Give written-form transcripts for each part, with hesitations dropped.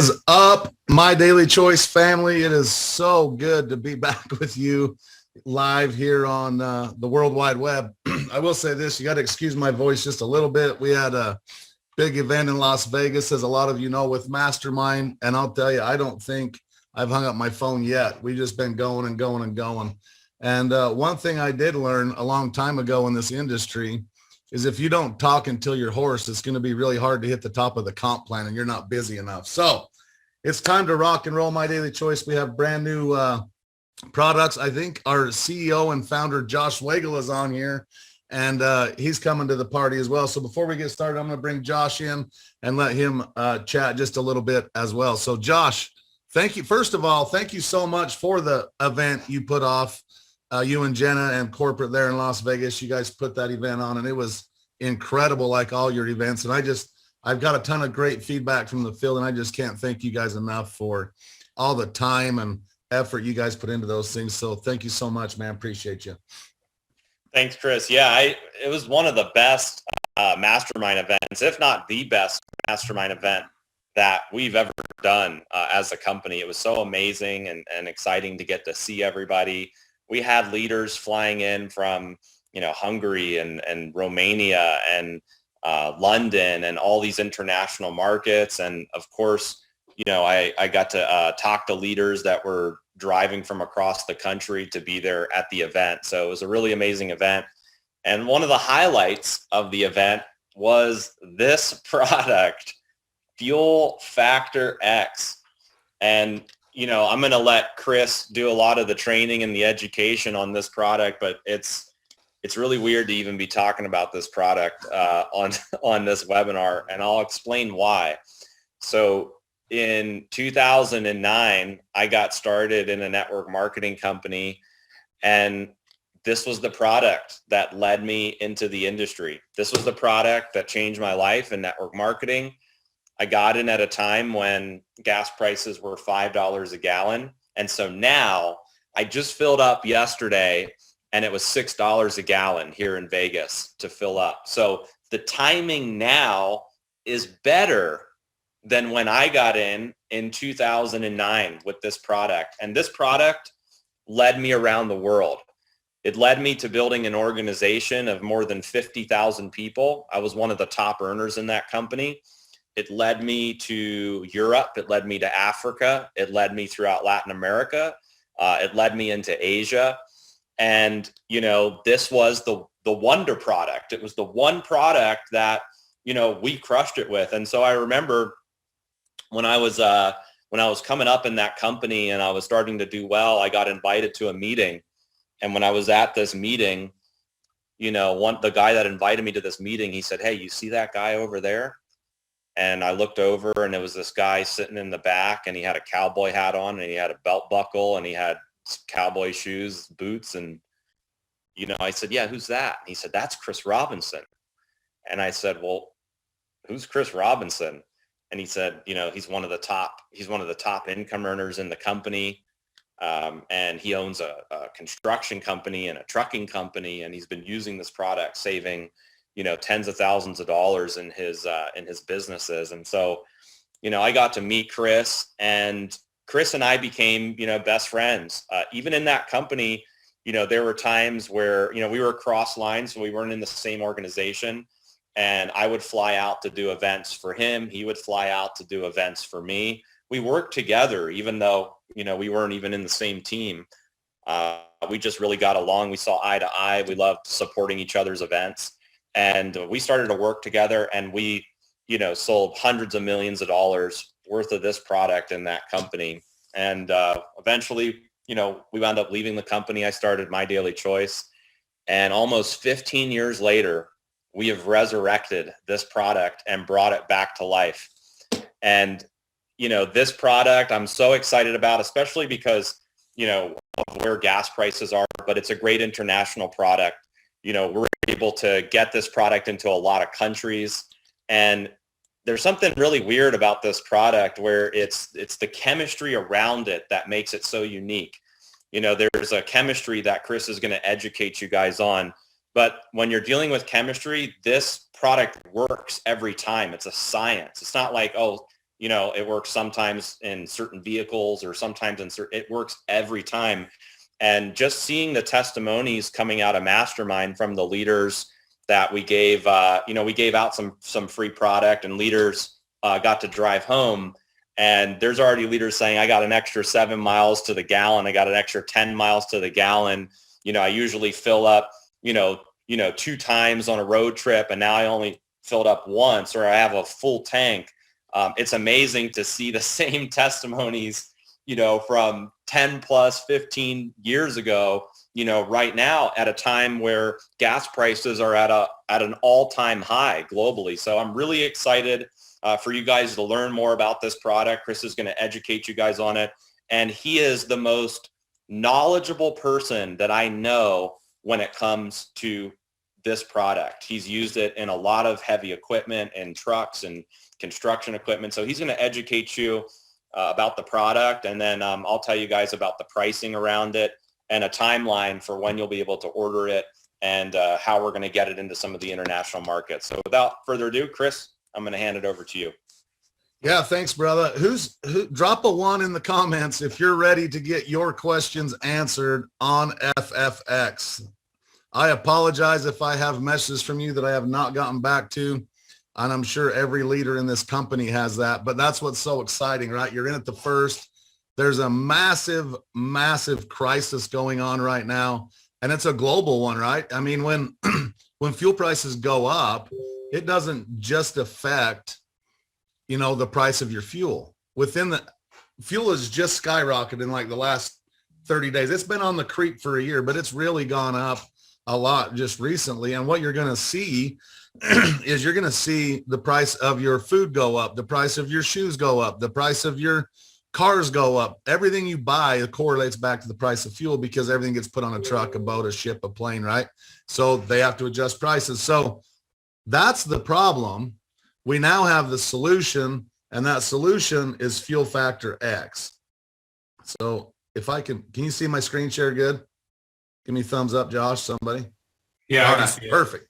is up, my Daily Choice family? It is so good to be back with you live here on the World Wide Web. I will say this, you got to excuse my voice just a little bit. We had a big event in Las Vegas, as a lot of you know, with Mastermind. And I'll tell you, I don't think I've hung up my phone yet. We've just been going and going and going. And one thing I did learn a long time ago in this industry is if you don't talk until you're hoarse, it's going to be really hard to hit the top of the comp plan and you're not busy enough. So it's time to rock and roll, my Daily Choice. We have brand new products. I think our CEO and founder, Josh Wagle, is on here, and he's coming to the party as well. So before we get started, I'm going to bring Josh in and let him chat just a little bit as well. So Josh, thank you. First of all, thank you so much for the event you put off. You and Jenna and corporate there in Las Vegas, you guys put that event on, and it was incredible, like all your events. And I've got a ton of great feedback from the field, and I just can't thank you guys enough for all the time and effort you guys put into those things. So thank you so much, man. Appreciate you. Thanks, Chris. Yeah, it was one of the best mastermind events, if not the best mastermind event that we've ever done as a company. It was so amazing and exciting to get to see everybody. We had leaders flying in from, Hungary and Romania and London and all these international markets. And of course, I got to talk to leaders that were driving from across the country to be there at the event. So it was a really amazing event. And one of the highlights of the event was this product, Fuel Factor X. And I'm going to let Chris do a lot of the training and the education on this product, but it's really weird to even be talking about this product on this webinar, and I'll explain why. So in 2009, I got started in a network marketing company, and this was the product that led me into the industry. This was the product that changed my life in network marketing. I got in at a time when gas prices were $5 a gallon. And so now I just filled up yesterday and it was $6 a gallon here in Vegas to fill up. So the timing now is better than when I got in 2009 with this product. And this product led me around the world. It led me to building an organization of more than 50,000 people. I was one of the top earners in that company. It led me to Europe. It led me to Africa. It led me throughout Latin America. It led me into Asia. And, this was the wonder product. It was the one product that, we crushed it with. And so I remember when I was coming up in that company and I was starting to do well, I got invited to a meeting. And when I was at this meeting, the guy that invited me to this meeting, he said, "Hey, you see that guy over there?" And I looked over and there was this guy sitting in the back, and he had a cowboy hat on and he had a belt buckle and he had cowboy shoes, boots. And, I said, "Yeah, who's that?" And he said, "That's Chris Robinson." And I said, "Well, who's Chris Robinson?" And he said, he's one of the top income earners in the company. And he owns a construction company and a trucking company. And he's been using this product, saving tens of thousands of dollars in his businesses. And so, I got to meet Chris, and Chris and I became, best friends. Even in that company, there were times where, we were cross lines, so we weren't in the same organization. And I would fly out to do events for him. He would fly out to do events for me. We worked together, even though, we weren't even in the same team. We just really got along. We saw eye to eye. We loved supporting each other's events. And we started to work together, and we, sold hundreds of millions of dollars worth of this product in that company. And eventually, we wound up leaving the company. I started My Daily Choice, and almost 15 years later, we have resurrected this product and brought it back to life. And, this product I'm so excited about, especially because, of where gas prices are, but it's a great international product. We're able to get this product into a lot of countries, and there's something really weird about this product where it's the chemistry around it that makes it so unique. There's a chemistry that Chris is going to educate you guys on, but when you're dealing with chemistry, this product works every time. It's a science. It's not like, oh, it works sometimes in certain vehicles or sometimes in certain, it works every time. And just seeing the testimonies coming out of Mastermind from the leaders that we gave, we gave out some free product, and leaders got to drive home. And there's already leaders saying, I got an extra 7 miles to the gallon. I got an extra 10 miles to the gallon. I usually fill up, 2 times on a road trip, and now I only filled up once, or I have a full tank. It's amazing to see the same testimonies, from 10 plus 15 years ago, right now at a time where gas prices are at an all-time high globally. So I'm really excited for you guys to learn more about this product. Chris is going to educate you guys on it. And he is the most knowledgeable person that I know when it comes to this product. He's used it in a lot of heavy equipment and trucks and construction equipment. So he's going to educate you about the product. And then I'll tell you guys about the pricing around it and a timeline for when you'll be able to order it and how we're going to get it into some of the international markets. So without further ado, Chris, I'm going to hand it over to you. Yeah, thanks, brother. Drop a 1 in the comments if you're ready to get your questions answered on FFX. I apologize if I have messages from you that I have not gotten back to, and I'm sure every leader in this company has that, but that's what's so exciting, right? You're in at the first. There's a massive, massive crisis going on right now, and it's a global one, right? I mean, when fuel prices go up, it doesn't just affect, the price of your fuel. Fuel has just skyrocketed in like the last 30 days. It's been on the creep for a year, but it's really gone up a lot just recently. And what you're going to see is you're going to see the price of your food go up, the price of your shoes go up, the price of your cars go up. Everything you buy correlates back to the price of fuel because everything gets put on a truck, a boat, a ship, a plane, right? So they have to adjust prices. So that's the problem. We now have the solution, and that solution is Fuel Factor X. So if I can you see my screen share good? Give me a thumbs up, Josh, somebody. Yeah, all I can right, see it. Perfect.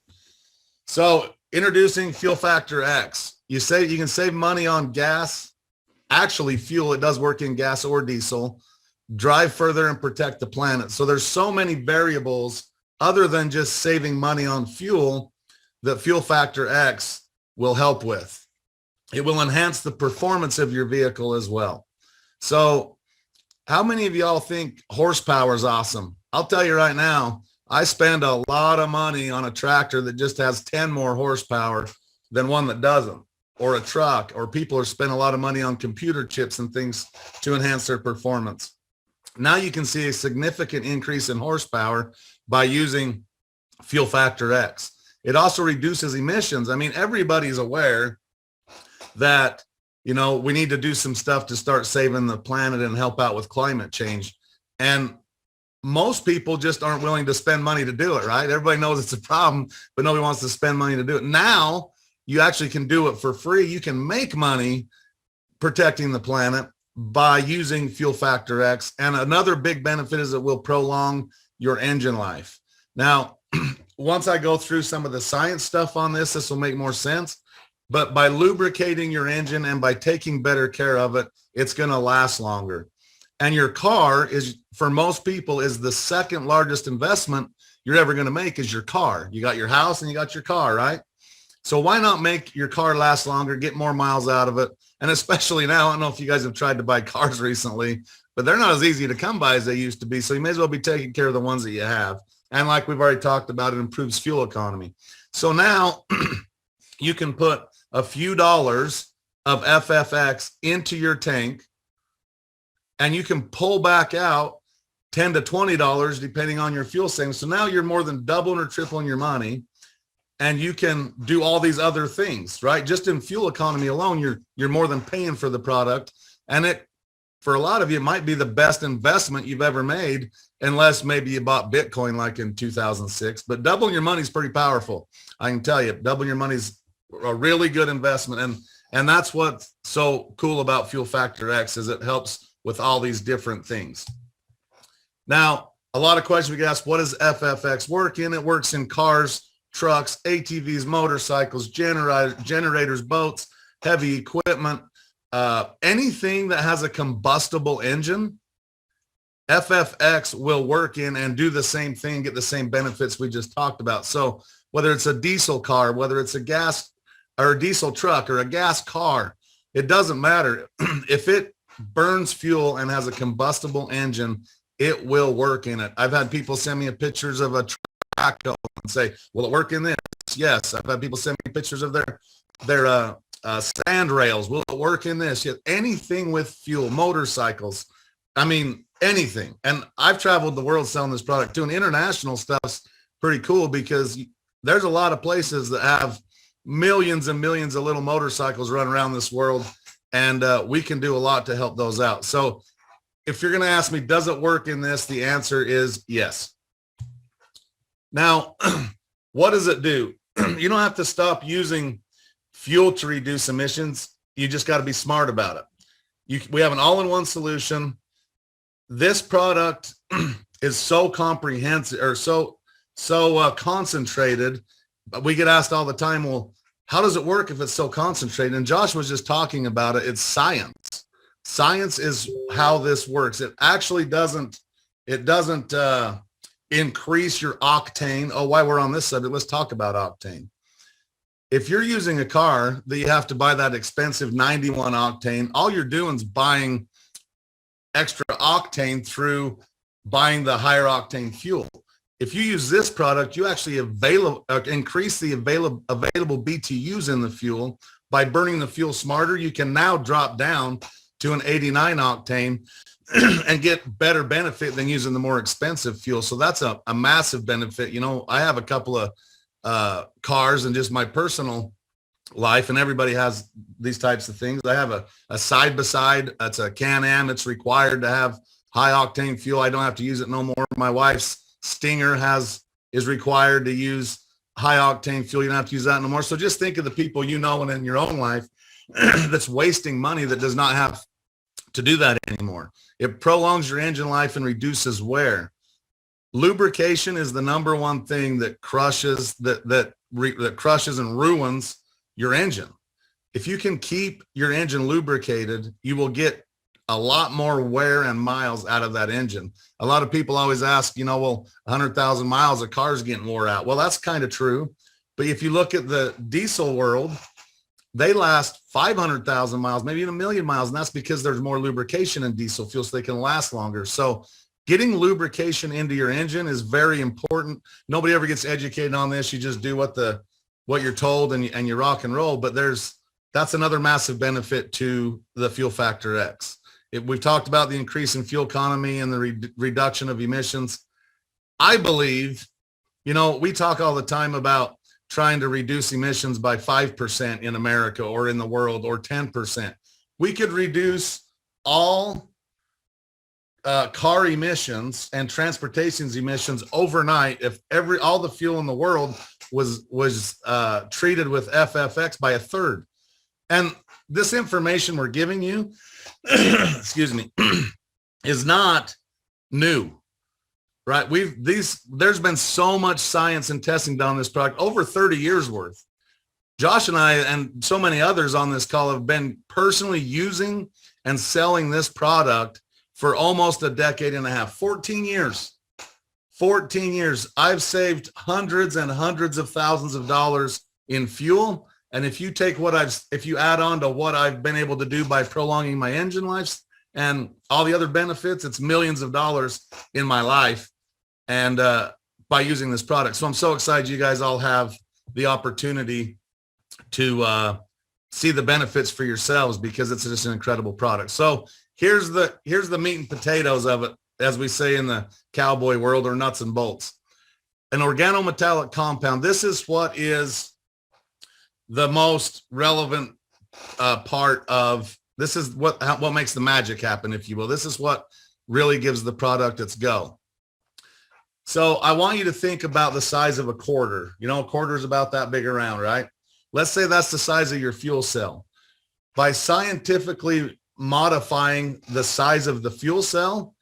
So introducing Fuel Factor X. You can save money on gas. Actually, fuel, it does work in gas or diesel. Drive further and protect the planet. So there's so many variables other than just saving money on fuel that Fuel Factor X will help with. It will enhance the performance of your vehicle as well. So how many of y'all think horsepower is awesome? I'll tell you right now, I spend a lot of money on a tractor that just has 10 more horsepower than one that doesn't, or a truck, or people are spending a lot of money on computer chips and things to enhance their performance. Now you can see a significant increase in horsepower by using Fuel Factor X. It also reduces emissions. I mean, everybody's aware that, we need to do some stuff to start saving the planet and help out with climate change. And most people just aren't willing to spend money to do it, right? Everybody knows it's a problem, but nobody wants to spend money to do it. Now you actually can do it for free. You can make money protecting the planet by using Fuel Factor X. And another big benefit is it will prolong your engine life. Now, once I go through some of the science stuff on this will make more sense. But by lubricating your engine and by taking better care of it, it's going to last longer. And your car is, for most people, is the second largest investment you're ever going to make is your car. You got your house and you got your car, right? So why not make your car last longer, get more miles out of it? And especially now, I don't know if you guys have tried to buy cars recently, but they're not as easy to come by as they used to be. So you may as well be taking care of the ones that you have. And like we've already talked about, it improves fuel economy. So now you can put a few dollars of FFX into your tank, and you can pull back out $10 to $20 depending on your fuel savings. So now you're more than doubling or tripling your money, and you can do all these other things, right? Just in fuel economy alone, you're more than paying for the product. And it, for a lot of you, it might be the best investment you've ever made, unless maybe you bought Bitcoin like in 2006. But doubling your money is pretty powerful. I can tell you, doubling your money is a really good investment. And that's what's so cool about Fuel Factor X is it helps with all these different things. Now, a lot of questions we get asked, what does FFX work in? It works in cars, trucks, ATVs, motorcycles, generators, boats, heavy equipment. anything that has a combustible engine, FFX will work in and do the same thing, get the same benefits we just talked about. So whether it's a diesel car, whether it's a gas or a diesel truck or a gas car, it doesn't matter. If it burns fuel and has a combustible engine, it will work in it. I've had people send me pictures of a Traco and say, will it work in this? Yes. I've had people send me pictures of their sand rails. Will it work in this? Yes. Anything with fuel, motorcycles. I mean, anything. And I've traveled the world selling this product too. And international stuff's pretty cool because there's a lot of places that have millions and millions of little motorcycles running around this world. And we can do a lot to help those out. So if you're going to ask me, does it work in this? The answer is yes. Now, what does it do? You don't have to stop using fuel to reduce emissions. You just got to be smart about it. We have an all-in-one solution. This product is so comprehensive or so concentrated. We get asked all the time, well, how does it work if it's so concentrated? And Josh was just talking about it. It's science. Science is how this works. It actually doesn't increase your octane. Oh, while we're on this subject, let's talk about octane. If you're using a car that you have to buy that expensive 91 octane, all you're doing is buying extra octane through buying the higher octane fuel. If you use this product, you actually increase the available BTUs in the fuel by burning the fuel smarter. You can now drop down to an 89 octane and get better benefit than using the more expensive fuel. So that's a massive benefit. You know, I have a couple of cars and just my personal life, and everybody has these types of things. I have a side-by-side. That's a Can-Am. It's required to have high octane fuel. I don't have to use it no more. My wife's Stinger is required to use high octane fuel. You don't have to use that no more. So just think of the people you know and in your own life that's wasting money that does not have to do that anymore. It prolongs your engine life and reduces wear. Lubrication is the number one thing that crushes that crushes and ruins your engine. If you can keep your engine lubricated, you will get a lot more wear and miles out of that engine. A lot of people always ask, you know, well, 100,000 miles, a car's getting wore out. Well, that's kind of true. But if you look at the diesel world, they last 500,000 miles, maybe even 1,000,000 miles. And that's because there's more lubrication in diesel fuel, so they can last longer. So getting lubrication into your engine is very important. Nobody ever gets educated on this. You just do what you're told and you rock and roll. But that's another massive benefit to the Fuel Factor X. We've talked about the increase in fuel economy and the reduction of emissions. I believe, you know, we talk all the time about trying to reduce emissions by 5% in America or in the world, or 10%. We could reduce all car emissions and transportation's emissions overnight if all the fuel in the world was treated with FFX by a third. And this information we're giving you, excuse me, is not new, right? There's been so much science and testing done on this product, over 30 years worth. Josh and I and so many others on this call have been personally using and selling this product for almost a decade and a half, 14 years. 14 years. I've saved hundreds and hundreds of thousands of dollars in fuel. And if you add on to what I've been able to do by prolonging my engine lives and all the other benefits, it's millions of dollars in my life and by using this product. So I'm so excited you guys all have the opportunity to see the benefits for yourselves, because it's just an incredible product. So here's the meat and potatoes of it, as we say in the cowboy world, or nuts and bolts. An organometallic compound. This is what is the most relevant part of this. Is what makes the magic happen, if you will. This is what really gives the product its go. So I want you to think about the size of a quarter. You know, a quarter is about that big around, right? Let's say that's the size of your fuel cell. By scientifically modifying the size of the fuel cell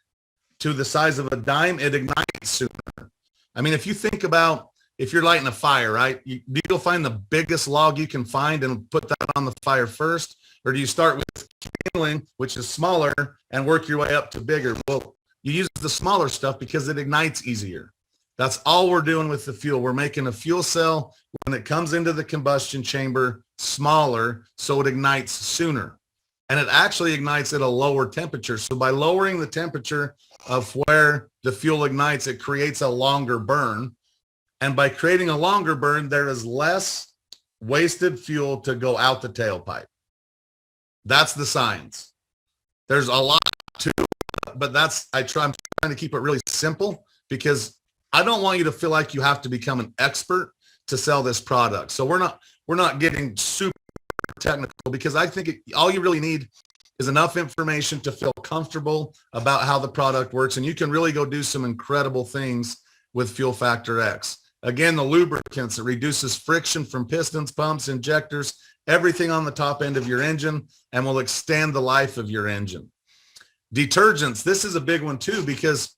to the size of a dime, it ignites sooner. I mean, if you think about, if you're lighting a fire, right? You'll find the biggest log you can find and put that on the fire first, or do you start with kindling, which is smaller, and work your way up to bigger? Well, you use the smaller stuff because it ignites easier. That's all we're doing with the fuel. We're making a fuel cell when it comes into the combustion chamber smaller so it ignites sooner. And it actually ignites at a lower temperature. So by lowering the temperature of where the fuel ignites, it creates a longer burn. And by creating a longer burn, there is less wasted fuel to go out the tailpipe. That's the science. There's a lot to it, but I'm trying to keep it really simple because I don't want you to feel like you have to become an expert to sell this product. So we're not getting super technical because I think all you really need is enough information to feel comfortable about how the product works. And you can really go do some incredible things with Fuel Factor X. Again, the lubricants, it reduces friction from pistons, pumps, injectors, everything on the top end of your engine, and will extend the life of your engine. Detergents, this is a big one too, because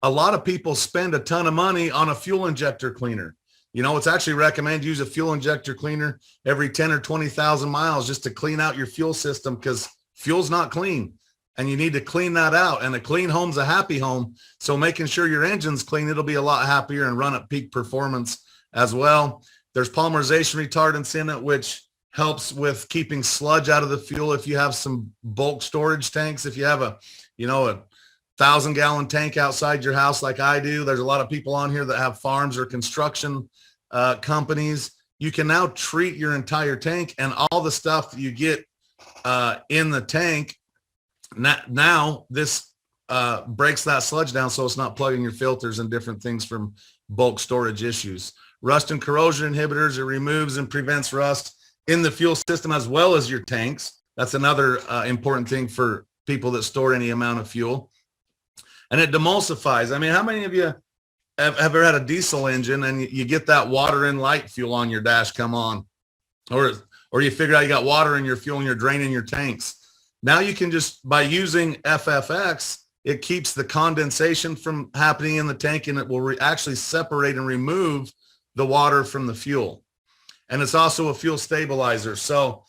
a lot of people spend a ton of money on a fuel injector cleaner. You know, it's actually recommended use a fuel injector cleaner every 10 or 20,000 miles just to clean out your fuel system because fuel's not clean and you need to clean that out. And a clean home's a happy home. So making sure your engine's clean, it'll be a lot happier and run at peak performance as well. There's polymerization retardants in it, which helps with keeping sludge out of the fuel. If you have some bulk storage tanks, if you have a 1,000-gallon tank outside your house like I do, there's a lot of people on here that have farms or construction companies. You can now treat your entire tank and all the stuff that you get in the tank. Now this breaks that sludge down so it's not plugging your filters and different things from bulk storage issues. Rust and corrosion inhibitors, it removes and prevents rust in the fuel system as well as your tanks. That's another important thing for people that store any amount of fuel. And it demulsifies. I mean, how many of you have ever had a diesel engine and you get that water in light fuel on your dash come on? Or you figure out you got water in your fuel and you're draining your tanks. Now you can just, by using FFX, it keeps the condensation from happening in the tank and it will actually separate and remove the water from the fuel. And it's also a fuel stabilizer. So,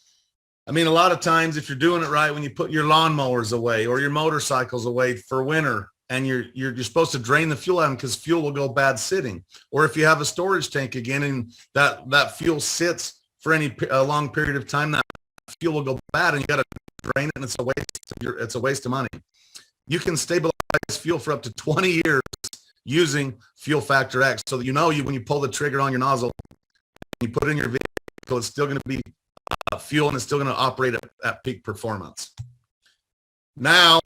I mean, a lot of times if you're doing it right, when you put your lawnmowers away or your motorcycles away for winter, and you're supposed to drain the fuel out because fuel will go bad sitting. Or if you have a storage tank again and that fuel sits for a long period of time, that fuel will go bad and you got to drain it and it's a waste of money. You can stabilize fuel for up to 20 years using Fuel Factor X, so that when you pull the trigger on your nozzle, you put it in your vehicle, it's still going to be fuel and it's still going to operate at peak performance. Now,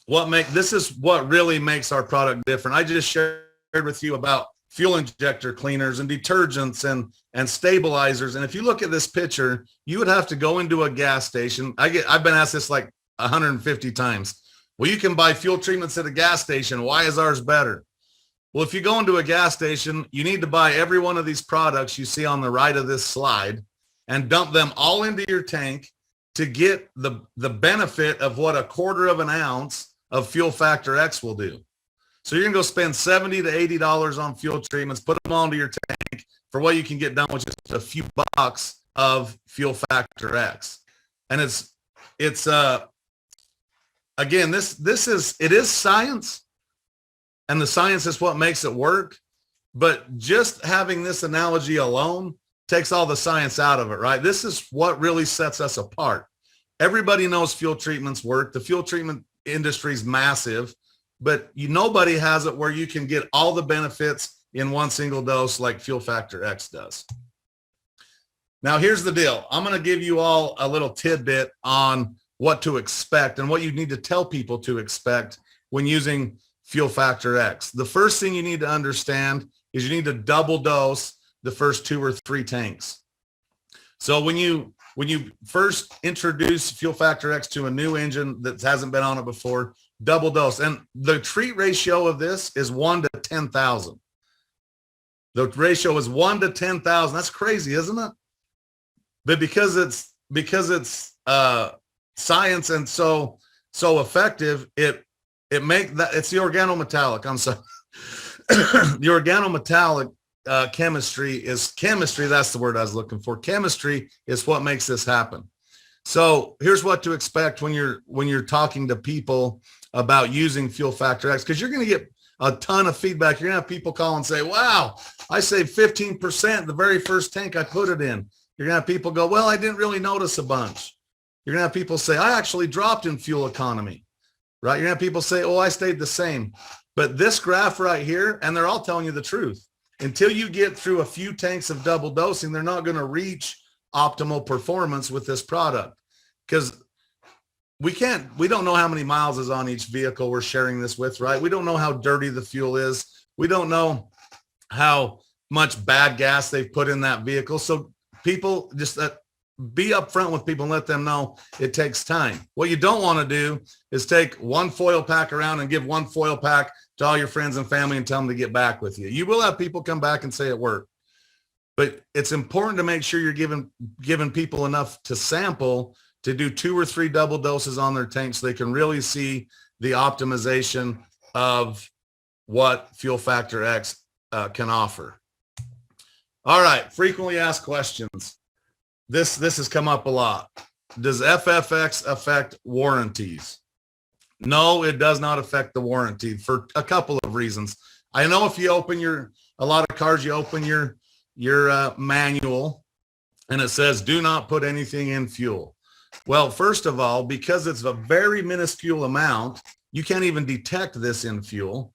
this is what really makes our product different. I just shared with you about fuel injector cleaners and detergents and stabilizers. And if you look at this picture, you would have to go into a gas station. I've been asked this like 150 times. Well, you can buy fuel treatments at a gas station. Why is ours better? Well, if you go into a gas station, you need to buy every one of these products you see on the right of this slide and dump them all into your tank to get the benefit of what a quarter of an ounce of Fuel Factor X will do. So you're gonna go spend $70 to $80 on fuel treatments, put them all into your tank for what you can get done with just a few bucks of Fuel Factor X. And it's again, it is science, and the science is what makes it work. But just having this analogy alone takes all the science out of it, right? This is what really sets us apart. Everybody knows fuel treatments work. The fuel treatment industry is massive, but nobody has it where you can get all the benefits in one single dose like Fuel Factor X does. Now, here's the deal. I'm going to give you all a little tidbit on what to expect and what you need to tell people to expect when using Fuel Factor X. The first thing you need to understand is you need to double dose the first 2 or 3 tanks. So when you first introduce Fuel Factor X to a new engine that hasn't been on it before, double dose. And the treat ratio of this is 1 to 10,000. The ratio is 1 to 10,000. That's crazy, isn't it? But because it's science and so effective, it's the organometallic. I'm sorry. The organometallic chemistry. That's the word I was looking for. Chemistry is what makes this happen. So here's what to expect when you're talking to people about using Fuel Factor X, because you're going to get a ton of feedback. You're going to have people call and say, wow, I saved 15% the very first tank I put it in. You're going to have people go, well, I didn't really notice a bunch. You're going to have people say, I actually dropped in fuel economy, right? You're going to have people say, oh, I stayed the same. But this graph right here, and they're all telling you the truth. Until you get through a few tanks of double dosing, they're not going to reach optimal performance with this product, because we don't know how many miles is on each vehicle we're sharing this with, right? We don't know how dirty the fuel is. We don't know how much bad gas they've put in that vehicle. So people just be upfront with people and let them know it takes time. What you don't want to do is take one foil pack around and give one foil pack to all your friends and family and tell them to get back with you. You will have people come back and say it worked. But it's important to make sure you're giving people enough to sample to do 2 or 3 double doses on their tank so they can really see the optimization of what Fuel Factor X can offer. All right, frequently asked questions. This has come up a lot. Does FFX affect warranties? No, it does not affect the warranty for a couple of reasons. I know if you open a lot of cars, you open your manual and it says, do not put anything in fuel. Well, first of all, because it's a very minuscule amount, you can't even detect this in fuel.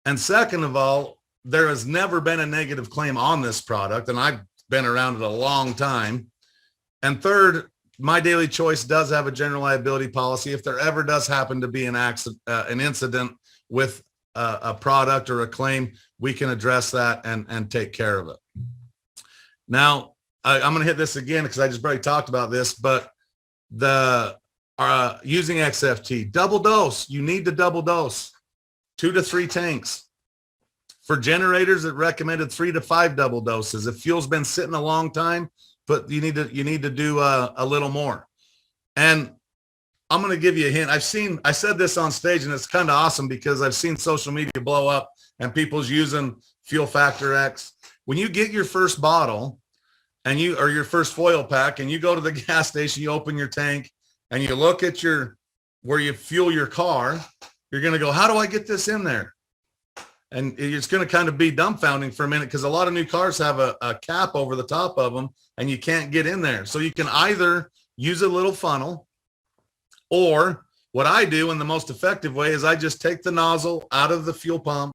And second of all, there has never been a negative claim on this product, and I've been around it a long time. And third, My Daily Choice does have a general liability policy. If there ever does happen to be an accident, an incident with a product or a claim, we can address that and take care of it. Now, I'm going to hit this again because I just already talked about this, but using XFT, double dose, you need to double dose 2 to 3 tanks. For generators, it recommended 3 to 5 double doses. If fuel's been sitting a long time, but you need to do a little more. And I'm going to give you a hint. I said this on stage, and it's kind of awesome because I've seen social media blow up and people's using Fuel Factor X. When you get your first bottle or your first foil pack, and you go to the gas station, you open your tank and you look at where you fuel your car, you're going to go, how do I get this in there? And it's going to kind of be dumbfounding for a minute because a lot of new cars have a cap over the top of them and you can't get in there. So you can either use a little funnel, or what I do in the most effective way is I just take the nozzle out of the fuel pump.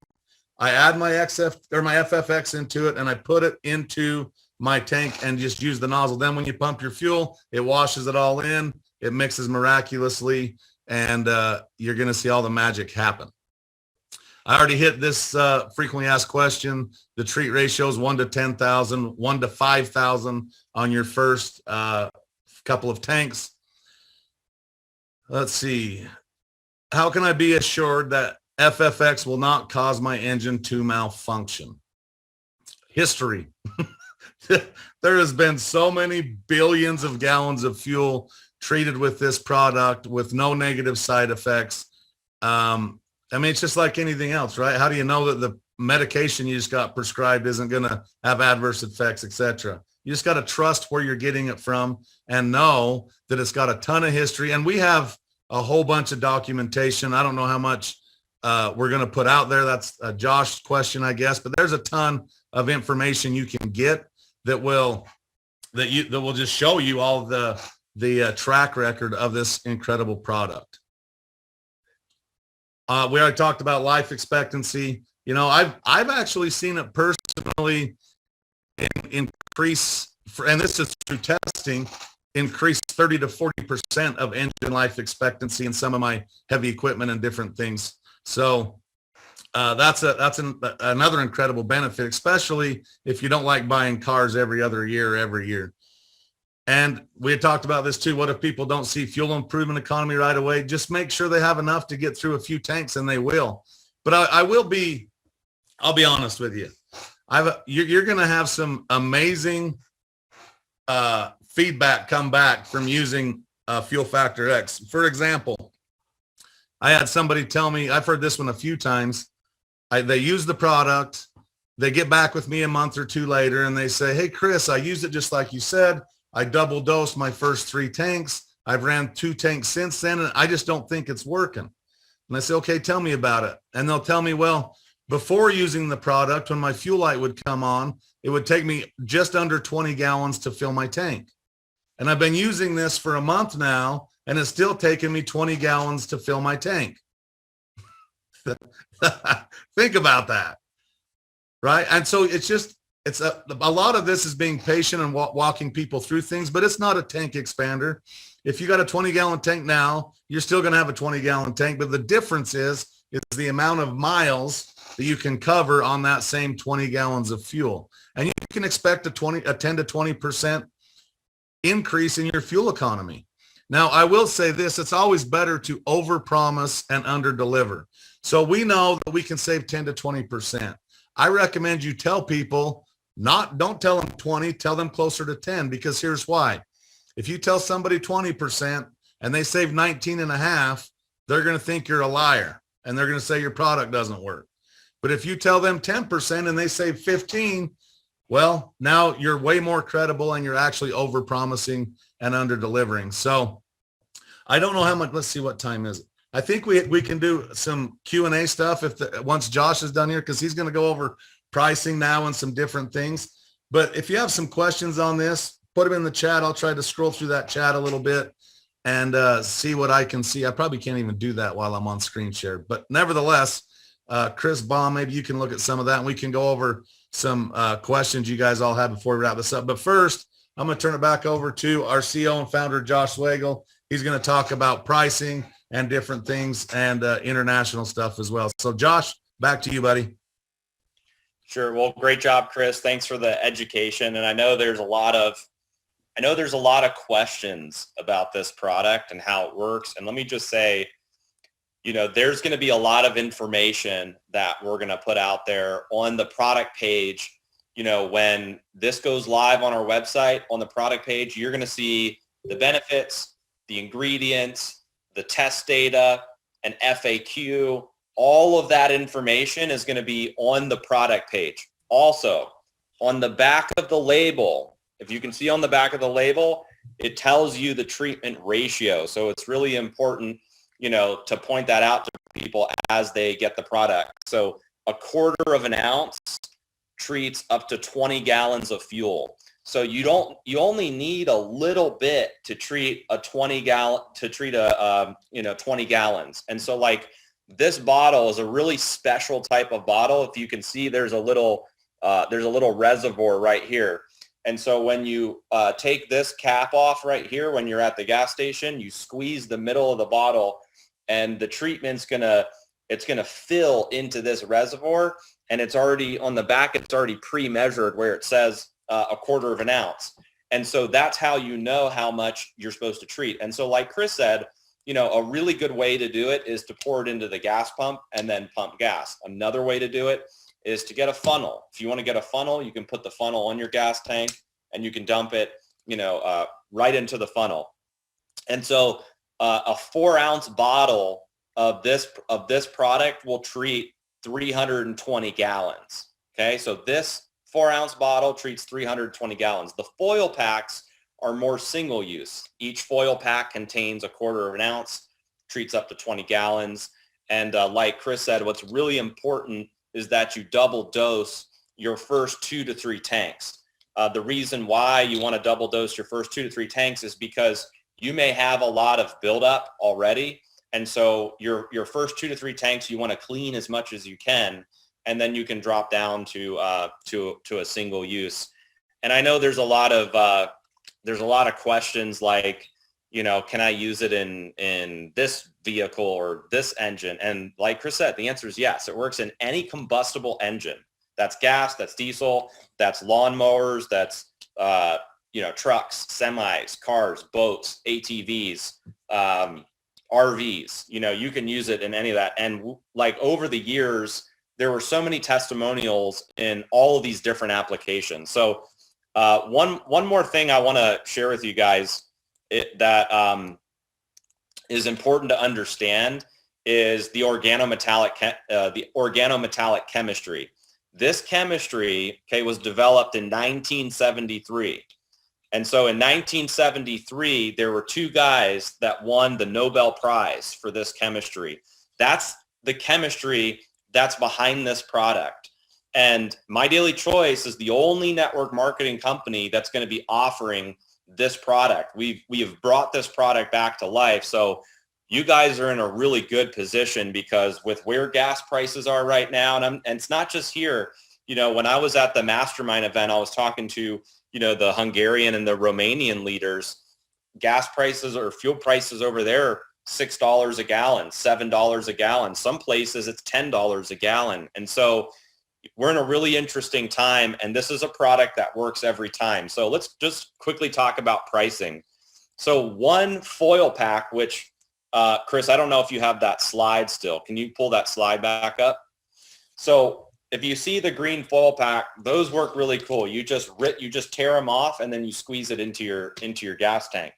I add my FFX into it and I put it into my tank and just use the nozzle. Then when you pump your fuel, it washes it all in, it mixes miraculously, and you're going to see all the magic happen. I already hit this frequently asked question. The treat ratio is 1 to 10,000, 1 to 5,000 on your first couple of tanks. Let's see. How can I be assured that FFX will not cause my engine to malfunction? History. There has been so many billions of gallons of fuel treated with this product with no negative side effects. I mean, it's just like anything else, right? How do you know that the medication you just got prescribed isn't going to have adverse effects, etc.? You just got to trust where you're getting it from and know that it's got a ton of history. And we have a whole bunch of documentation. I don't know how much we're going to put out there. That's Josh's question, I guess. But there's a ton of information you can get that will just show you all the track record of this incredible product. We already talked about life expectancy. You know, I've actually seen it personally increase, and this is through testing, increase 30 to 40% of engine life expectancy in some of my heavy equipment and different things. So that's another incredible benefit, especially if you don't like buying cars every other year, every year. And we had talked about this too. What if people don't see fuel improvement economy right away? Just make sure they have enough to get through a few tanks, and they will. But I'll be honest with you. You're going to have some amazing feedback come back from using Fuel Factor X. For example, I had somebody tell me, I've heard this one a few times. They use the product. They get back with me a month or two later and they say, hey, Chris, I used it just like you said. I double dosed my first 3 tanks. I've ran 2 tanks since then, and I just don't think it's working. And I say, okay, tell me about it. And they'll tell me, well, before using the product, when my fuel light would come on, it would take me just under 20 gallons to fill my tank. And I've been using this for a month now, and it's still taking me 20 gallons to fill my tank. Think about that, right? And so it's a lot of this is being patient and walking people through things, but it's not a tank expander. If you got a 20-gallon tank now, you're still going to have a 20-gallon tank, but the difference is the amount of miles that you can cover on that same 20 gallons of fuel. And you can expect a 10 to 20% increase in your fuel economy. Now, I will say this, it's always better to overpromise and underdeliver. So we know that we can save 10 to 20%. I recommend you tell people, don't tell them 20, tell them closer to 10, because here's why. If you tell somebody 20% and they save 19 and a half, they're going to think you're a liar and they're going to say your product doesn't work. But if you tell them 10% and they save 15, well, now you're way more credible and you're actually over-promising and under-delivering. So I don't know how much, let's see, what time is it? I think we can do some Q&A stuff once Josh is done here, because he's going to go over pricing now and some different things. But if you have some questions on this, put them in the chat. I'll try to scroll through that chat a little bit and see what I can see. I probably can't even do that while I'm on screen share. But nevertheless, Chris Baum, maybe you can look at some of that and we can go over some questions you guys all have before we wrap this up. But first, I'm going to turn it back over to our CEO and founder, Josh Swagel. He's going to talk about pricing and different things and international stuff as well. So Josh, back to you, buddy. Sure. Well, great job, Chris. Thanks for the education. And I know there's a lot of questions about this product and how it works. And let me just say, there's going to be a lot of information that we're going to put out there on the product page. When this goes live on our website, on the product page, you're going to see the benefits, the ingredients, the test data, an FAQ. All of that information is going to be on the product page. Also, on the back of the label, if you can see on the back of the label, it tells you the treatment ratio. So it's really important, to point that out to people as they get the product. So a 1/4 of an ounce treats up to 20 gallons of fuel. So you only need a little bit to treat 20 gallons. And so like this bottle is a really special type of bottle. If you can see, there's a little reservoir right here. And so when you take this cap off right here, when you're at the gas station, you squeeze the middle of the bottle and the treatment's it's gonna fill into this reservoir, and it's already on the back, it's already pre-measured where it says a 1/4 of an ounce. And so that's how you know how much you're supposed to treat. And so like Chris said, a really good way to do it is to pour it into the gas pump and then pump gas. Another way to do it is to get a funnel. If you want to get a funnel, you can put the funnel on your gas tank and you can dump it, right into the funnel. And so a 4-ounce bottle of this product will treat 320 gallons. Okay, so this 4-ounce bottle treats 320 gallons. The foil packs are more single use. Each foil pack contains a 1/4 of an ounce, treats up to 20 gallons. And like Chris said, what's really important is that you double dose your first 2 to 3 tanks. The reason why you want to double dose your first 2 to 3 tanks is because you may have a lot of buildup already. And so your first 2 to 3 tanks, you want to clean as much as you can, and then you can drop down to a single use. And I know there's a lot of questions like, can I use it in this vehicle or this engine? And like Chris said, the answer is yes. It works in any combustible engine. That's gas, that's diesel, that's lawnmowers, that's trucks, semis, cars, boats, ATVs, RVs. You can use it in any of that. And like over the years, there were so many testimonials in all of these different applications. So one more thing I want to share with you guys that is important to understand is the organometallic chemistry. This chemistry, was developed in 1973. And so in 1973, there were two guys that won the Nobel Prize for this chemistry. That's the chemistry that's behind this product. And My Daily Choice is the only network marketing company that's going to be offering this product. We have brought this product back to life. So you guys are in a really good position, because with where gas prices are right now, and it's not just here. When I was at the mastermind event, I was talking to, the Hungarian and the Romanian leaders. Gas prices or fuel prices over there, $6 a gallon, $7 a gallon. Some places it's $10 a gallon. And so we're in a really interesting time, and this is a product that works every time. So let's just quickly talk about pricing. So one foil pack, which Chris, I don't know if you have that slide still. Can you pull that slide back up? So if you see the green foil pack, those work really cool. You just tear them off, and then you squeeze it into your gas tank.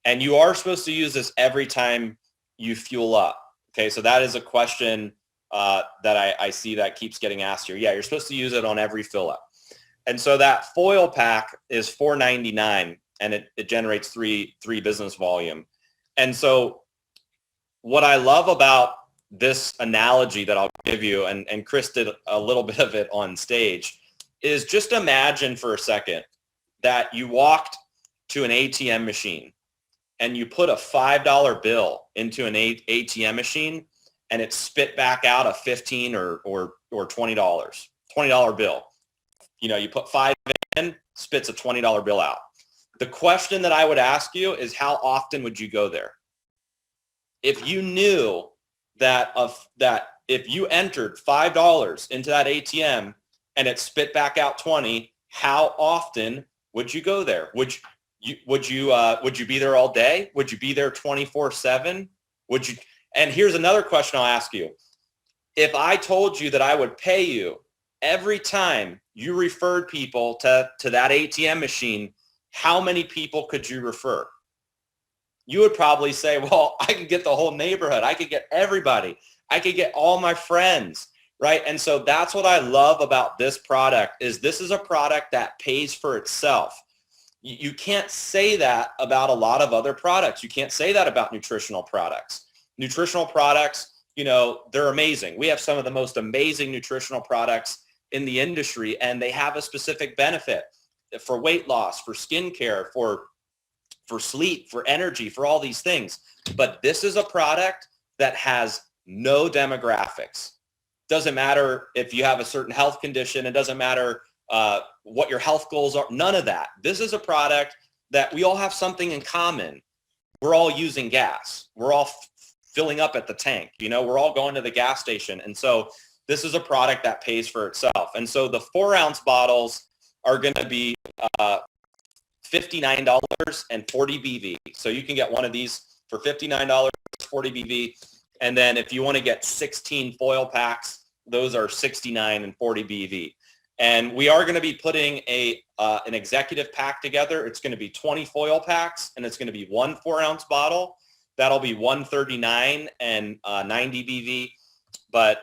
And you are supposed to use this every time you fuel up. Okay, so that is a question that I see that keeps getting asked here. Yeah, you're supposed to use it on every fill up. And so that foil pack is $4.99, and it generates three business volume. And so what I love about this analogy that I'll give you, and Chris did a little bit of it on stage, is just imagine for a second that you walked to an ATM machine and you put a $5 bill into an ATM machine, and it spit back out a $15 or $20 bill. You put 5 in, spits a $20 bill out. The question that I would ask you is, how often would you go there? If you knew that if you entered $5 into that ATM and it spit back out 20, how often would you go there? Would you be there all day? Would you be there 24/7? Would you? And here's another question I'll ask you. If I told you that I would pay you every time you referred people to that ATM machine, how many people could you refer? You would probably say, well, I could get the whole neighborhood. I could get everybody. I could get all my friends, right? And so that's what I love about this product, is this is a product that pays for itself. You can't say that about a lot of other products. You can't say that about nutritional products. Nutritional products, they're amazing. We have some of the most amazing nutritional products in the industry, and they have a specific benefit for weight loss, for skincare, for sleep, for energy, for all these things. But this is a product that has no demographics. Doesn't matter if you have a certain health condition. It doesn't matter what your health goals are. None of that. This is a product that we all have something in common. We're all using gas. We're all filling up at the tank. We're all going to the gas station. And so this is a product that pays for itself. And so the 4-ounce bottles are going to be $59 and 40 BV. So you can get one of these for $59, 40 BV. And then if you want to get 16 foil packs, those are $69 and 40 BV. And we are going to be putting an executive pack together. It's going to be 20 foil packs, and it's going to be one 4-ounce bottle. That'll be $139 and 90 BV. But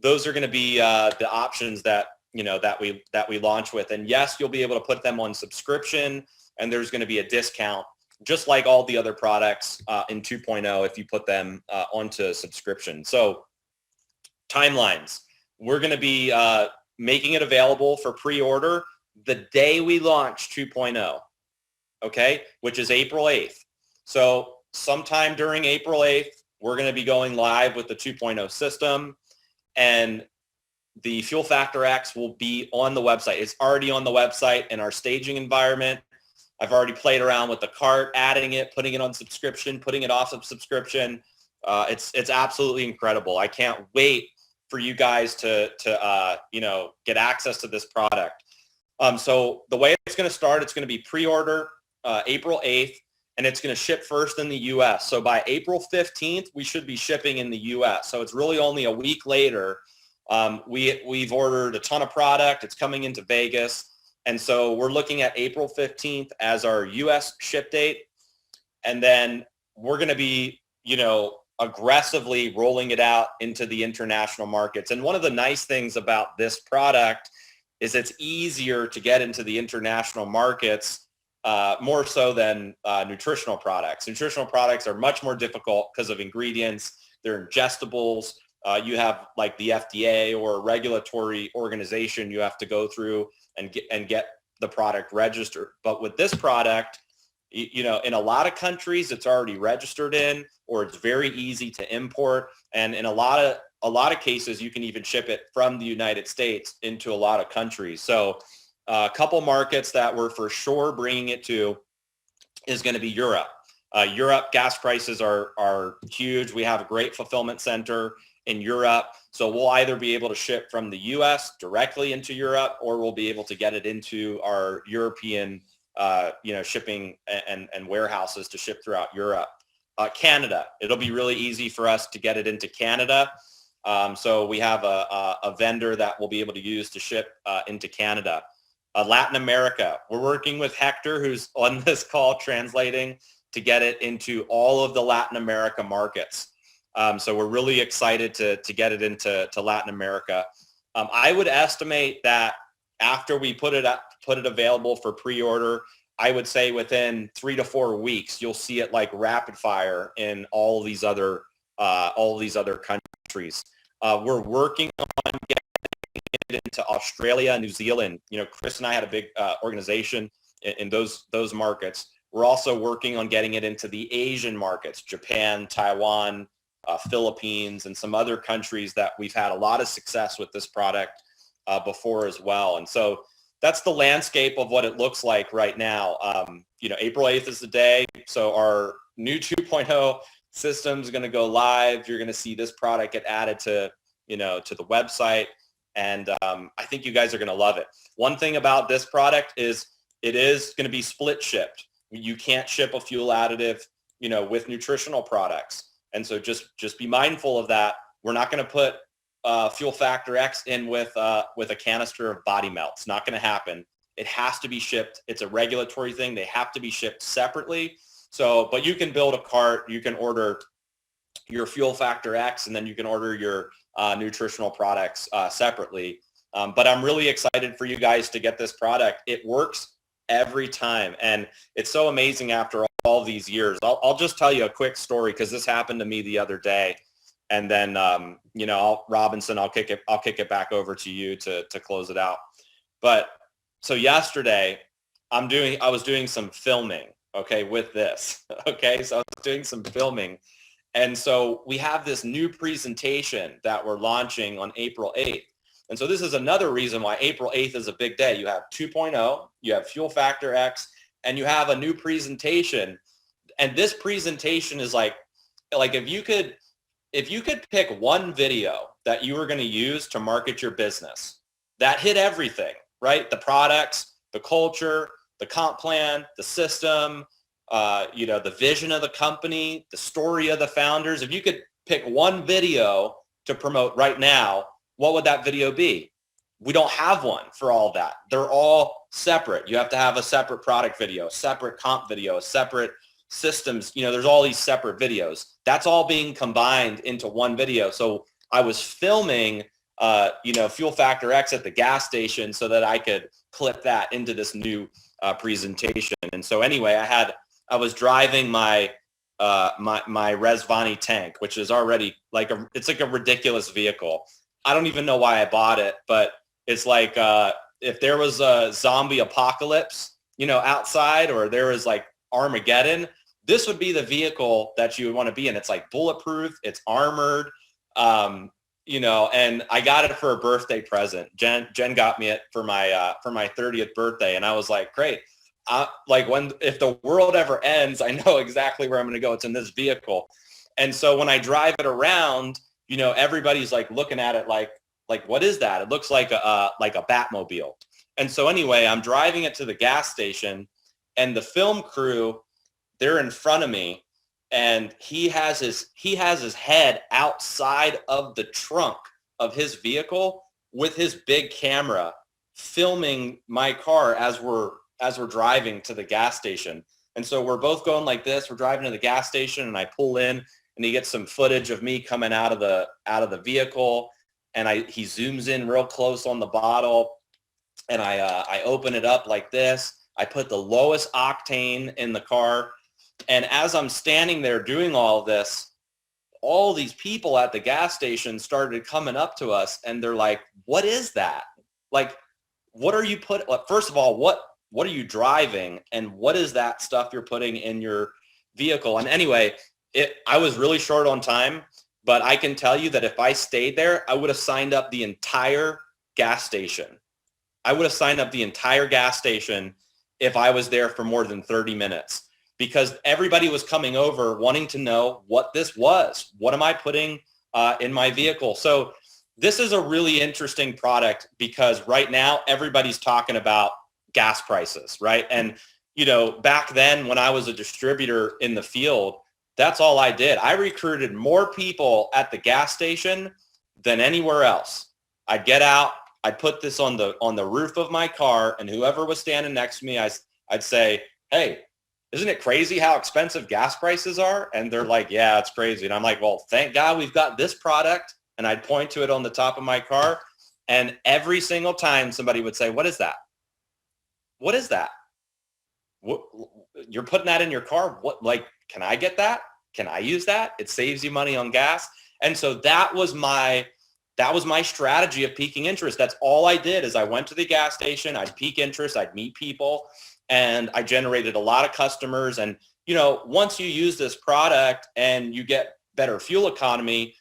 those are going to be the options that we launch with. And yes, you'll be able to put them on subscription, and there's going to be a discount, just like all the other products in 2.0 if you put them onto subscription. So timelines. We're going to be making it available for pre-order the day we launch 2.0, okay, which is April 8th. So sometime during April 8th, we're going to be going live with the 2.0 system, and the Fuel Factor X will be on the website. It's already on the website in our staging environment. I've already played around with the cart, adding it, putting it on subscription, putting it off of subscription. It's absolutely incredible. I can't wait for you guys to get access to this product. So the way it's going to start, it's going to be pre-order April 8th, and it's going to ship first in the U.S. So by April 15th, we should be shipping in the U.S. So it's really only a week later. We've ordered a ton of product. It's coming into Vegas. And so we're looking at April 15th as our U.S. ship date. And then we're going to be, aggressively rolling it out into the international markets. And one of the nice things about this product is it's easier to get into the international markets more so than nutritional products. Nutritional products are much more difficult because of ingredients. They're ingestibles. You have like the FDA or a regulatory organization you have to go through and get the product registered. But with this product, you know, in a lot of countries, it's already registered in, or it's very easy to import. And in a lot of cases, you can even ship it from the United States into a lot of countries. So a couple markets that we're for sure bringing it to is going to be Europe. Europe gas prices are huge. We have a great fulfillment center in Europe. So we'll either be able to ship from the US directly into Europe, or we'll be able to get it into our European shipping and warehouses to ship throughout Europe. Canada, it'll be really easy for us to get it into Canada. So we have a vendor that we'll be able to use to ship into Canada. Latin America, we're working with Hector, who's on this call translating, to get it into all of the Latin America markets. So we're really excited to get it into Latin America. I would estimate that after we put it available for pre-order, I would say within 3 to 4 weeks, you'll see it like rapid fire in all these other countries. We're working on getting it into Australia, New Zealand. You know, Chris and I had a big organization in those markets. We're also working on getting it into the Asian markets, Japan, Taiwan, Philippines, and some other countries that we've had a lot of success with this product before as well. And so that's the landscape of what it looks like right now. April 8th is the day. So our new 2.0 system is going to go live. You're going to see this product get added to the website. And I think you guys are going to love it. One thing about this product is it is going to be split shipped. You can't ship a fuel additive, with nutritional products. And so just be mindful of that. We're not going to put Fuel Factor X in with a canister of body melt. It's not going to happen. It has to be shipped. It's a regulatory thing. They have to be shipped separately. So, but you can build a cart. You can order your Fuel Factor X, and then you can order your nutritional products separately. But I'm really excited for you guys to get this product. It works every time, and it's so amazing after all these years. I'll just tell you a quick story, because this happened to me the other day. And then, Robinson, I'll kick it back over to you to close it out. But so yesterday I was doing some filming, okay, with this. Okay. So I was doing some filming. And so we have this new presentation that we're launching on April 8th. And so this is another reason why April 8th is a big day. You have 2.0, you have Fuel Factor X, and you have a new presentation. And this presentation is like if you could pick one video that you were going to use to market your business, that hit everything, right? The products, the culture, the comp plan, the system, the vision of the company, the story of the founders. If you could pick one video to promote right now, what would that video be? We don't have one for all that. They're all separate. You have to have a separate product video, a separate comp video, a separate systems. There's all these separate videos. That's all being combined into one video. So I was filming, Fuel Factor X at the gas station so that I could clip that into this new presentation. And so anyway, I was driving my Resvani tank, which is already it's like a ridiculous vehicle. I don't even know why I bought it, but it's like if there was a zombie apocalypse, outside, or there was like Armageddon, this would be the vehicle that you would want to be in. It's like bulletproof, it's armored, and I got it for a birthday present. Jen got me it for my 30th birthday, and I was like, great. If the world ever ends, I know exactly where I'm going to go. It's in this vehicle. And so when I drive it around, everybody's like looking at it like, what is that? It looks like a Batmobile. And so anyway, I'm driving it to the gas station, and the film crew, they're in front of me, and he has his head outside of the trunk of his vehicle with his big camera filming my car as we're driving to the gas station. And so we're both going like this. We're driving to the gas station, and I pull in, and he gets some footage of me coming out of the vehicle, and he zooms in real close on the bottle, and I open it up like this. I put the lowest octane in the car. And as I'm standing there doing all of this, all these people at the gas station started coming up to us and they're like, what is that? Like, what are you first of all, what are you driving? And what is that stuff you're putting in your vehicle? And anyway, I was really short on time, but I can tell you that if I stayed there, I would have signed up the entire gas station. I would have signed up the entire gas station if I was there for more than 30 minutes. Because everybody was coming over wanting to know what this was. What am I putting in my vehicle? So this is a really interesting product because right now everybody's talking about gas prices, right? And, you know, back then when I was a distributor in the field, that's all I did. I recruited more people at the gas station than anywhere else. I'd get out, I'd put this on the roof of my car, and whoever was standing next to me, I'd say, hey, isn't it crazy how expensive gas prices are? And they're like, yeah, it's crazy. And I'm like, well, thank God we've got this product. And I'd point to it on the top of my car. And every single time somebody would say, what is that? What is that? What, you're putting that in your car? What, like, can I get that? Can I use that? It saves you money on gas. And so that was my strategy of piquing interest. That's all I did is I went to the gas station, I'd pique interest, I'd meet people, and I generated a lot of customers. And, you know, once you use this product and you get better fuel economy,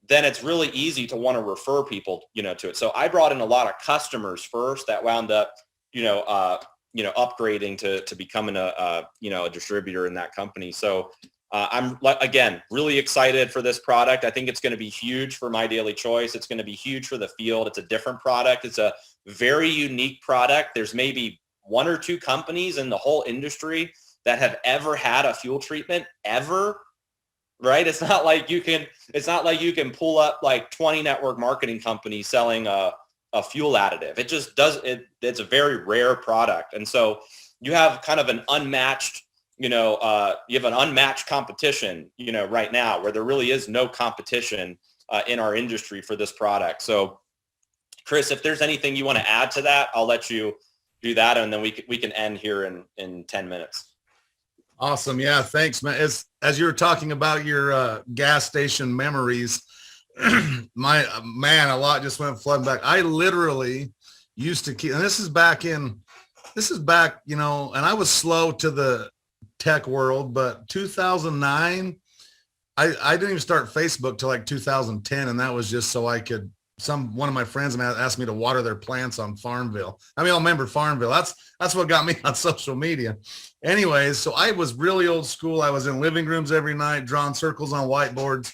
then it's really easy to want to refer people, you know, to it. So I brought in a lot of customers first that wound up, upgrading to becoming a distributor in that company. So I'm, again, really excited for this product. I think it's going to be huge for My Daily Choice. It's going to be huge for the field. It's a different product. It's a very unique product. There's maybe one or two companies in the whole industry that have ever had a fuel treatment ever, right? It's not like you can pull up like 20 network marketing companies selling a fuel additive. It just does it. It's a very rare product. And so you have kind of an unmatched, competition, right now where there really is no competition in our industry for this product. So Chris, if there's anything you want to add to that, I'll let you do that, and then we can end here in 10 minutes. Awesome. Yeah, thanks, man. As you were talking about your gas station memories, a lot just went flooding back. I literally used to keep, and this is back, and I was slow to the tech world, but 2009, I didn't even start Facebook till like 2010, and that was just so I could, one of my friends asked me to water their plants on Farmville. I remember Farmville. That's what got me on social media. Anyways, so I was really old school. I was in living rooms every night, drawing circles on whiteboards.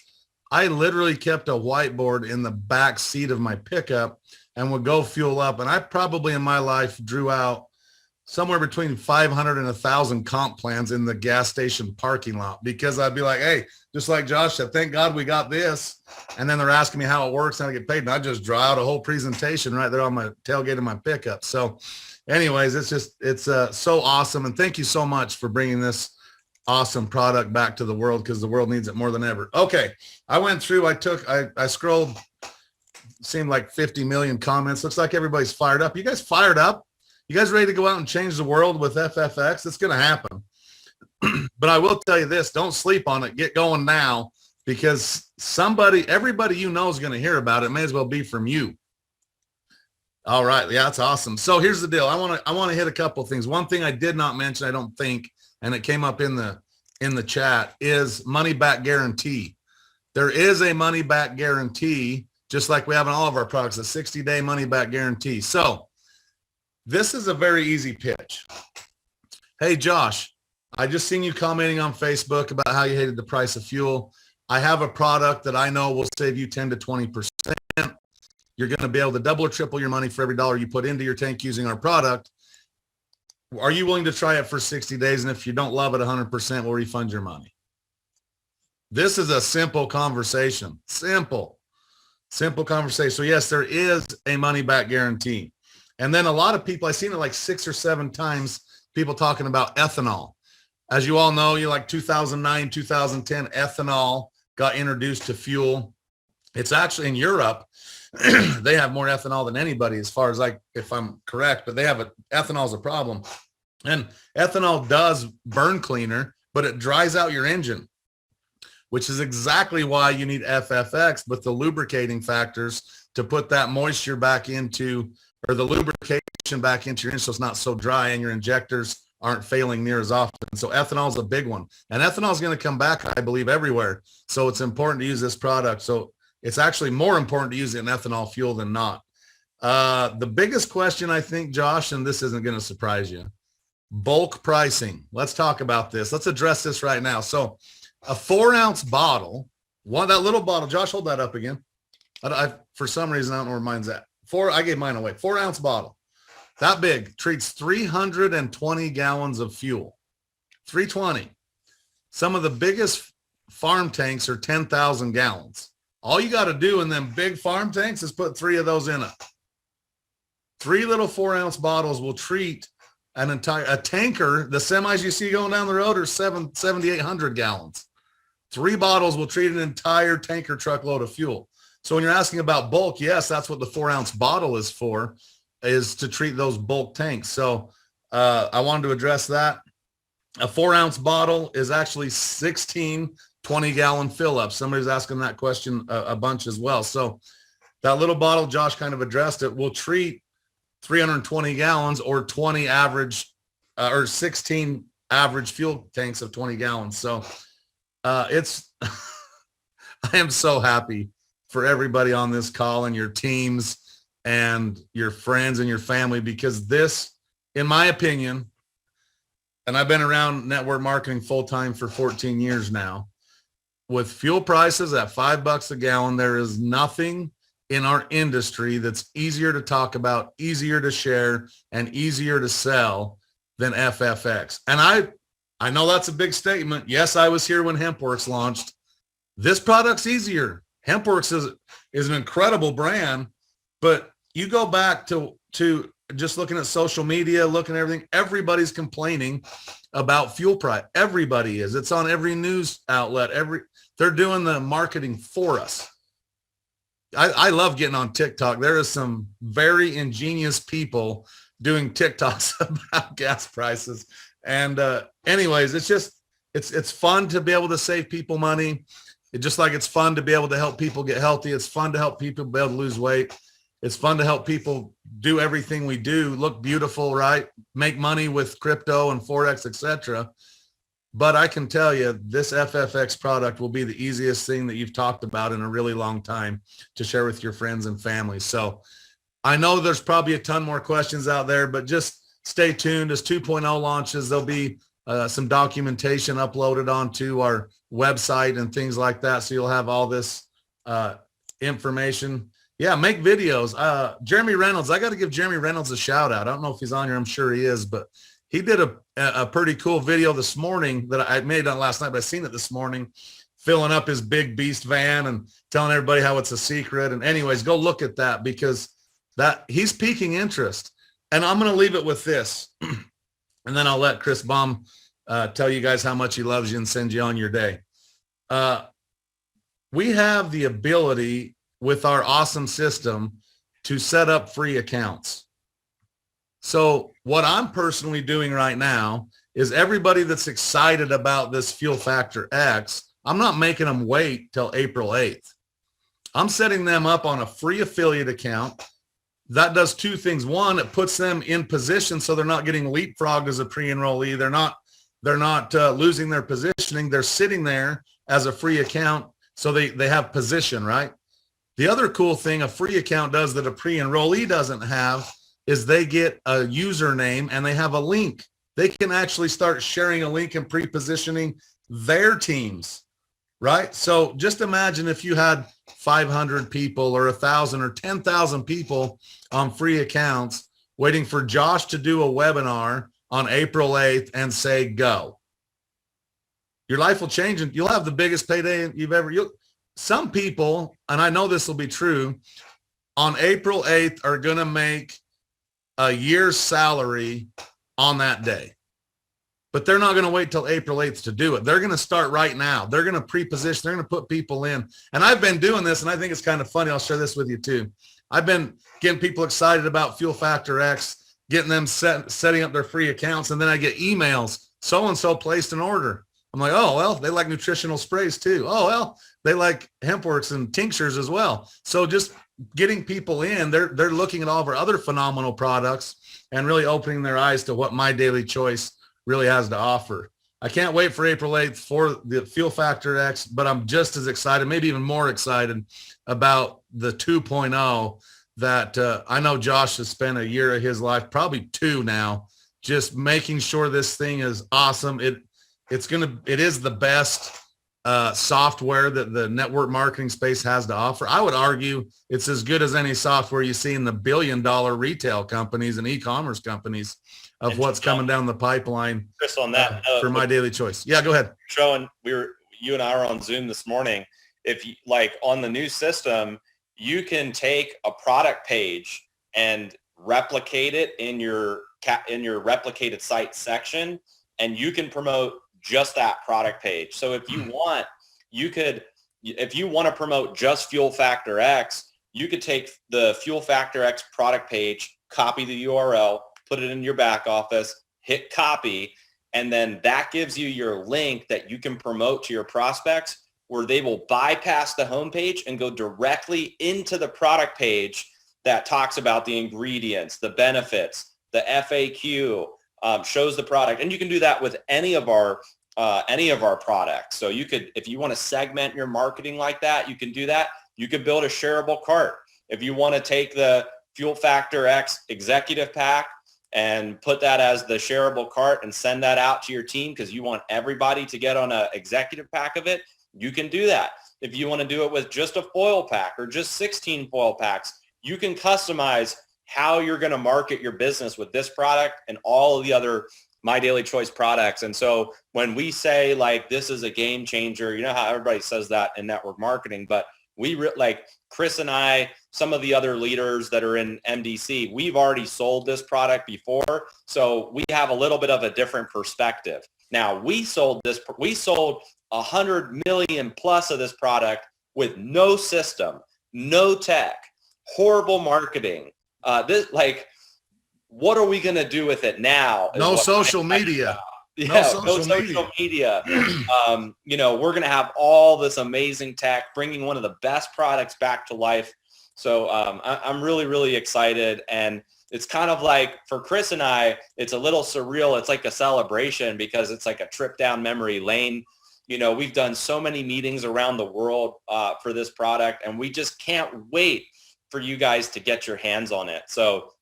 I literally kept a whiteboard in the back seat of my pickup and would go fuel up. And I probably in my life drew out somewhere between 500 and 1,000 comp plans in the gas station parking lot, because I'd be like, hey, just like Josh said, thank God we got this. And then they're asking me how it works and how to get paid. And I just draw out a whole presentation right there on my tailgate of my pickup. So anyways, it's so awesome. And thank you so much for bringing this awesome product back to the world, because the world needs it more than ever. Okay. I went through, I scrolled, seemed like 50 million comments. Looks like everybody's fired up. You guys fired up? You guys ready to go out and change the world with FFX? It's going to happen. But I will tell you this, don't sleep on it. Get going now, because everybody you know is going to hear about it. It may as well be from you. All right. Yeah, that's awesome. So here's the deal. I want to hit a couple of things. One thing I did not mention, I don't think, and it came up in the chat, is money back guarantee. There is a money back guarantee, just like we have in all of our products, a 60-day money back guarantee. So this is a very easy pitch. Hey, Josh, I just seen you commenting on Facebook about how you hated the price of fuel. I have a product that I know will save you 10 to 20%. You're going to be able to double or triple your money for every dollar you put into your tank using our product. Are you willing to try it for 60 days? And if you don't love it 100%, we'll refund your money. This is a simple conversation. Simple conversation. So yes, there is a money back guarantee. And then a lot of people, I've seen it like 6 or 7 times, people talking about ethanol. As you all know, 2009, 2010, ethanol got introduced to fuel. It's actually in Europe, they have more ethanol than anybody, as far as if I'm correct, but ethanol is a problem. And ethanol does burn cleaner, but it dries out your engine, which is exactly why you need FFX with the lubricating factors to put that moisture back into, or the lubrication back into your engine so it's not so dry and your injectors aren't failing near as often. So ethanol is a big one. And ethanol is going to come back, I believe, everywhere. So it's important to use this product. So it's actually more important to use it in ethanol fuel than not. The biggest question, I think, Josh, and this isn't going to surprise you, bulk pricing. Let's talk about this. Let's address this right now. So a 4-ounce bottle, that little bottle, Josh, hold that up again. For some reason, I don't know where mine's at. I gave mine away. 4-ounce bottle, that big, treats 320 gallons of fuel. 320. Some of the biggest farm tanks are 10,000 gallons. All you got to do in them big farm tanks is put 3 of those in it. 3 little 4-ounce bottles will treat a tanker. The semis you see going down the road are 7,800 gallons. 3 bottles will treat an entire tanker truckload of fuel. So when you're asking about bulk, yes, that's what the 4-ounce bottle is for, is to treat those bulk tanks. So I wanted to address that. A 4-ounce bottle is actually 16 20-gallon fill-ups. Somebody's asking that question a bunch as well. So that little bottle, Josh kind of addressed it, will treat 320 gallons or 20 average or 16 average fuel tanks of 20 gallons. So it's, I am so happy for everybody on this call and your teams and your friends and your family, because this, in my opinion, and I've been around network marketing full-time for 14 years now, with fuel prices at $5 a gallon, there is nothing in our industry that's easier to talk about, easier to share, and easier to sell than FFX. And I know that's a big statement. Yes, I was here when HempWorks launched. This product's easier. HempWorks is an incredible brand, but you go back to just looking at social media, looking at everything, everybody's complaining about fuel price. Everybody is. It's on every news outlet. They're doing the marketing for us. I love getting on TikTok. There is some very ingenious people doing TikToks about gas prices. And anyways, it's fun to be able to save people money. Just like it's fun to be able to help people get healthy. It's fun to help people be able to lose weight. It's fun to help people do everything we do, look beautiful, right? Make money with crypto and Forex, etc. But I can tell you this FFX product will be the easiest thing that you've talked about in a really long time to share with your friends and family. So I know there's probably a ton more questions out there, but just stay tuned. As 2.0 launches, there'll be some documentation uploaded onto our website and things like that. So you'll have all this information. Yeah, make videos. Jeremy Reynolds, I got to give Jeremy Reynolds a shout out. I don't know if he's on here. I'm sure he is, but he did a pretty cool video this morning that I made on last night, but I seen it this morning, filling up his big beast van and telling everybody how it's a secret. And anyways, go look at that, because he's piquing interest. And I'm going to leave it with this. And then I'll let Chris Baum tell you guys how much he loves you and send you on your day. We have the ability with our awesome system to set up free accounts. So what I'm personally doing right now is everybody that's excited about this Fuel Factor X, I'm not making them wait till April 8th. I'm setting them up on a free affiliate account. That does 2 things. One, it puts them in position so they're not getting leapfrogged as a pre-enrollee. They're not losing their positioning. They're sitting there as a free account, so they have position, right? The other cool thing a free account does that a pre-enrollee doesn't have is they get a username and they have a link. They can actually start sharing a link and pre-positioning their teams, right? So just imagine if you had 500 people or 1,000 or 10,000 people on free accounts waiting for Josh to do a webinar on April 8th and say, go. Your life will change and you'll have the biggest payday you've ever, some people, and I know this will be true, on April 8th are going to make a year's salary on that day. But they're not going to wait till April 8th to do it. They're going to start right now. They're going to pre-position. They're going to put people in. And I've been doing this, and I think it's kind of funny. I'll share this with you too. I've been getting people excited about Fuel Factor X. getting them setting up their free accounts. And then I get emails, so-and-so placed an order. I'm like, oh, well, they like nutritional sprays too. Oh, well, they like HempWorks and tinctures as well. So just getting people in, they're looking at all of our other phenomenal products and really opening their eyes to what My Daily Choice really has to offer. I can't wait for April 8th for the Fuel Factor X, but I'm just as excited, maybe even more excited about the 2.0 that I know Josh has spent a year of his life, probably 2 now, just making sure this thing is awesome. It is the best software that the network marketing space has to offer. I would argue it's as good as any software you see in the billion-dollar retail companies and e-commerce companies of what's coming down the pipeline. Chris, on that for My Daily Choice. Yeah, go ahead. Showing you and I were on Zoom this morning. If you like on the new system, you can take a product page and replicate it in your replicated site section, and you can promote just that product page. So if you want, if you want to promote just Fuel Factor X, you could take the Fuel Factor X product page, copy the URL, put it in your back office, hit copy, and then that gives you your link that you can promote to your prospects, where they will bypass the homepage and go directly into the product page that talks about the ingredients, the benefits, the FAQ, shows the product. And you can do that with any of our products. So you could, if you want to segment your marketing like that, you can do that. You could build a shareable cart. If you want to take the Fuel Factor X executive pack and put that as the shareable cart and send that out to your team because you want everybody to get on an executive pack of it, you can do that. If you want to do it with just a foil pack or just 16 foil packs, you can customize how you're going to market your business with this product and all of the other My Daily Choice products. And so when we say like this is a game changer, you know how everybody says that in network marketing, but like Chris and I, some of the other leaders that are in MDC, we've already sold this product before. So we have a little bit of a different perspective. Now we sold 100 million plus of this product with no system, no tech, horrible marketing. What are we going to do with it now? No social media. Yeah, no social media. We're going to have all this amazing tech, bringing one of the best products back to life. So I'm really, really excited. And it's kind of like for Chris and I, it's a little surreal. It's like a celebration because it's like a trip down memory lane. We've done so many meetings around the world for this product, and we just can't wait for you guys to get your hands on it. So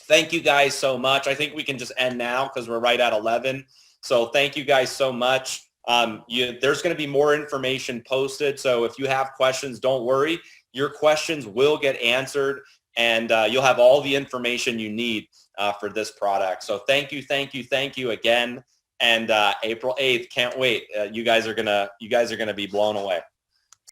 thank you guys so much. I think we can just end now because we're right at 11. So thank you guys so much. There's going to be more information posted. So if you have questions, don't worry. Your questions will get answered, and you'll have all the information you need for this product. So thank you again. And April 8th, can't wait. You guys are gonna be blown away.